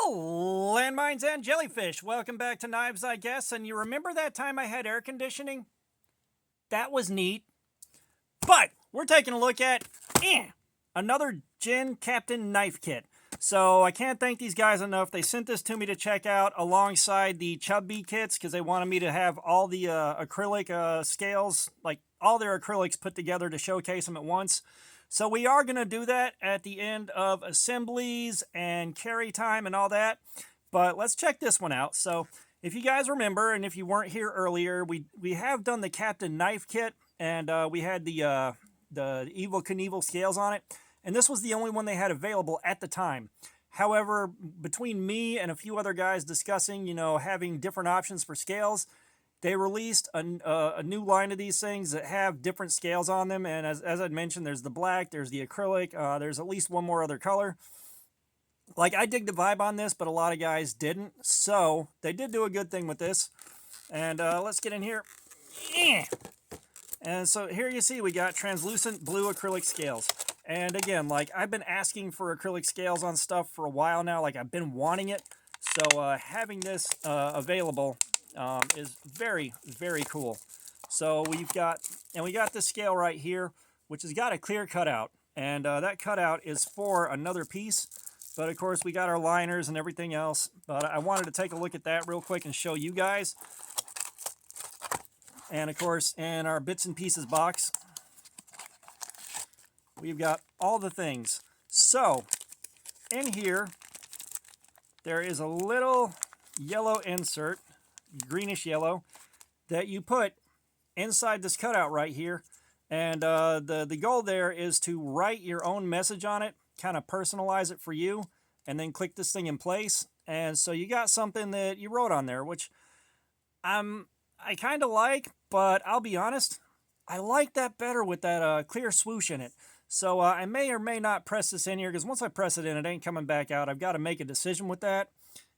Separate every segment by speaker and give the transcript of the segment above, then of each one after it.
Speaker 1: Landmines and jellyfish, welcome back to Knives, I guess. And you remember that time I had air conditioning? That was neat. But we're taking a look at another Gin Captain knife kit. So I can't thank these guys enough. They sent this to me to check out alongside the chubby kits because they wanted me to have all the acrylic scales, like all their acrylics put together to showcase them at once. So we are going to do that at the end of assemblies and carry time and all that. But let's check this one out. So if you guys remember, and if you weren't here earlier, we have done the Captain Knife Kit, and we had the Evel Knievel scales on it. And this was the only one they had available at the time. However, between me and a few other guys discussing, having different options for scales, they released a new line of these things that have different scales on them. And as I'd mentioned, there's the black, there's the acrylic, there's at least one more other color. Like, I dig the vibe on this, but a lot of guys didn't. So they did do a good thing with this. And let's get in here. And so here you see we got translucent blue acrylic scales. And again, like, I've been asking for acrylic scales on stuff for a while now. Like, I've been wanting it. So having this available is very, very cool. So we got this scale right here, which has got a clear cutout. And that cutout is for another piece. But of course, we got our liners and everything else. But I wanted to take a look at that real quick and show you guys. And of course, in our bits and pieces box, we've got all the things. So in here, there is a little yellow insert, greenish yellow, that you put inside this cutout right here. And the goal there is to write your own message on it, kind of personalize it for you, and then click this thing in place. And so you got something that you wrote on there, which I kind of like, but I'll be honest, I like that better with that clear swoosh in it. So I may or may not press this in here, because once I press it in, it ain't coming back out. I've got to make a decision with that,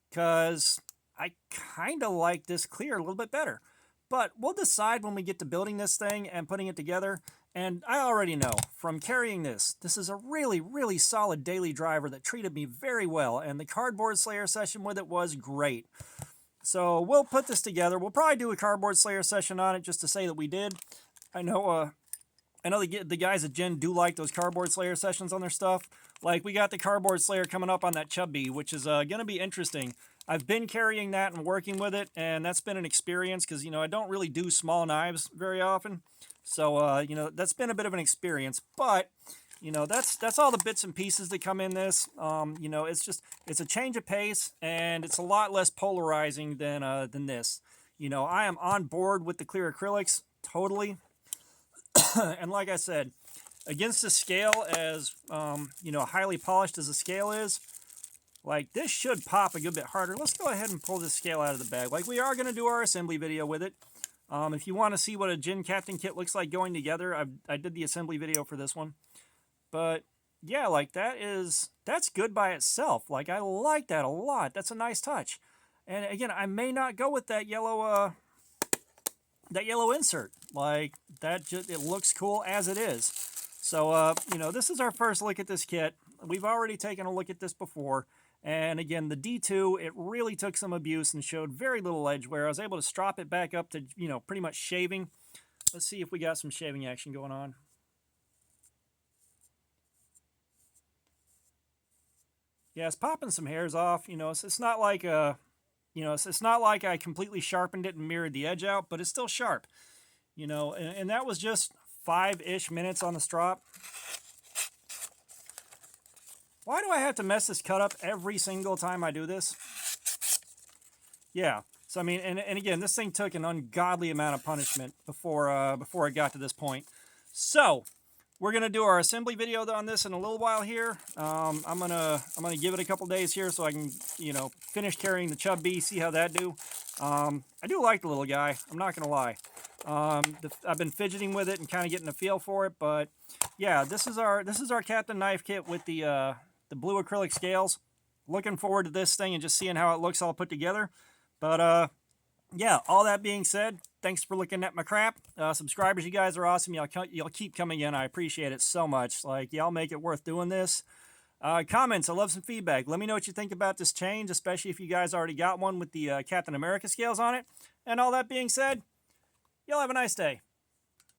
Speaker 1: because I kind of like this clear a little bit better. But we'll decide when we get to building this thing and putting it together. And I already know from carrying this is a really, really solid daily driver that treated me very well. And the Cardboard Slayer session with it was great. So we'll put this together. We'll probably do a Cardboard Slayer session on it just to say that we did. I know the guys at Gen do like those Cardboard Slayer sessions on their stuff. Like, we got the Cardboard Slayer coming up on that Chubby, which is going to be interesting. I've been carrying that and working with it, and that's been an experience because, I don't really do small knives very often. So, that's been a bit of an experience. But, that's all the bits and pieces that come in this. It's a change of pace, and it's a lot less polarizing than this. I am on board with the clear acrylics, totally. And like I said, against the scale, as highly polished as the scale is, like, this should pop a good bit harder. Let's go ahead and pull this scale out of the bag. Like, we are going to do our assembly video with it. If you want to see what a Gin Captain kit looks like going together, I did the assembly video for this one. But yeah, like, that's good by itself. Like, I like that a lot. That's a nice touch. And again, I may not go with that yellow insert. Like, it looks cool as it is. So, this is our first look at this kit. We've already taken a look at this before. And again, the D2, it really took some abuse and showed very little edge wear. I was able to strop it back up to, pretty much shaving. Let's see if we got some shaving action going on. Yeah, it's popping some hairs off. It's not like it's not like I completely sharpened it and mirrored the edge out, but it's still sharp. And that was just 5-ish minutes on the strop. Why do I have to mess this cut up every single time I do this? Yeah. So, I mean, and again, this thing took an ungodly amount of punishment before it got to this point. So, we're going to do our assembly video on this in a little while here. I'm gonna give it a couple days here so I can, finish carrying the Chub B, see how that do. I do like the little guy. I'm not going to lie. I've been fidgeting with it and kind of getting a feel for it, but yeah, this is our Captain Knife Kit with the blue acrylic scales. Looking forward to this thing and just seeing how it looks all put together. But yeah, all that being said, thanks for looking at my crap. Subscribers, you guys are awesome. Y'all keep coming in. I appreciate it so much. Like, y'all make it worth doing this. Comments, I love some feedback. Let me know what you think about this change, especially if you guys already got one with the Captain America scales on it. And all that being said, y'all have a nice day.